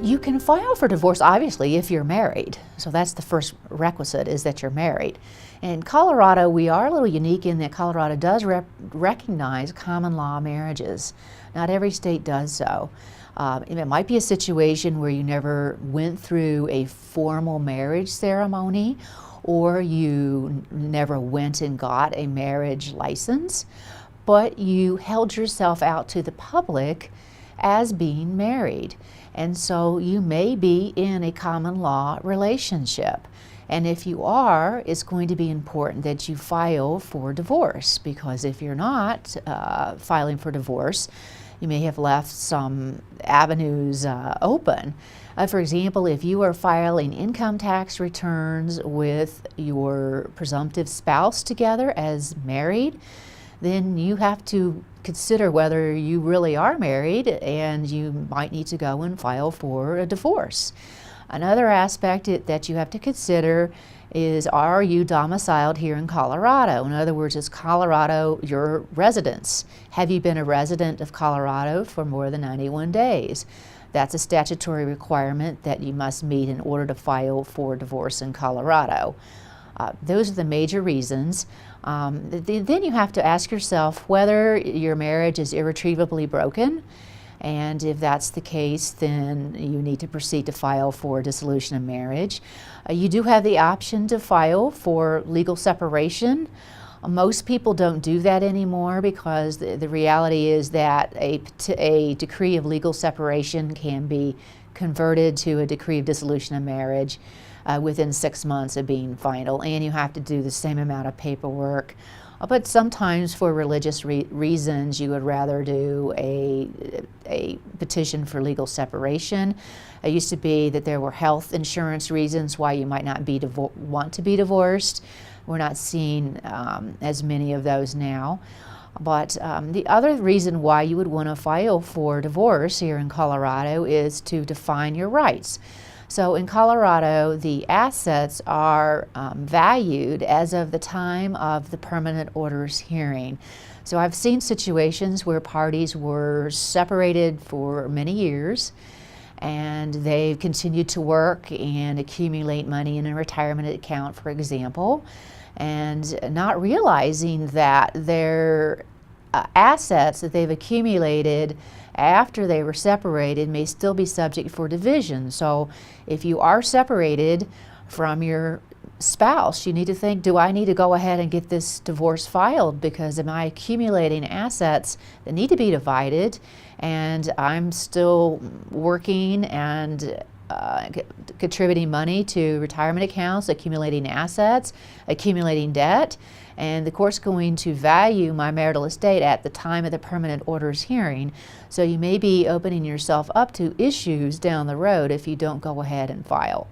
You can file for divorce, obviously, if you're married. So that's the first requisite, is that you're married. In Colorado, we are a little unique in that Colorado does recognize common law marriages. Not every state does so. It might be a situation where you never went through a formal marriage ceremony, or you never went and got a marriage license, but you held yourself out to the public as being married. And so you may be in a common law relationship. And if you are, it's going to be important that you file for divorce, because if you're not filing for divorce, you may have left some avenues open. For example, if you are filing income tax returns with your presumptive spouse together as married, then you have to consider whether you really are married, and you might need to go and file for a divorce. Another aspect that you have to consider is, are you domiciled here in Colorado? In other words, is Colorado your residence? Have you been a resident of Colorado for more than 91 days? That's a statutory requirement that you must meet in order to file for divorce in Colorado. Those are the major reasons. Then you have to ask yourself whether your marriage is irretrievably broken, and if that's the case, then you need to proceed to file for dissolution of marriage. You do have the option to file for legal separation. Most people don't do that anymore, because the reality is that a decree of legal separation can be converted to a decree of dissolution of marriage within 6 months of being final, and you have to do the same amount of paperwork. But sometimes, for religious reasons, you would rather do a petition for legal separation. It used to be that there were health insurance reasons why you might not want to be divorced. We're not seeing as many of those now. But the other reason why you would want to file for divorce here in Colorado is to define your rights. So in Colorado, the assets are valued as of the time of the permanent orders hearing. So I've seen situations where parties were separated for many years, and they've continued to work and accumulate money in a retirement account, for example, and not realizing that their assets that they've accumulated after they were separated may still be subject for division. So if you are separated from your spouse, you need to think, do I need to go ahead and get this divorce filed, because am I accumulating assets that need to be divided, and I'm still working and contributing money to retirement accounts, accumulating assets, accumulating debt, and the court's going to value my marital estate at the time of the permanent orders hearing. So you may be opening yourself up to issues down the road if you don't go ahead and file.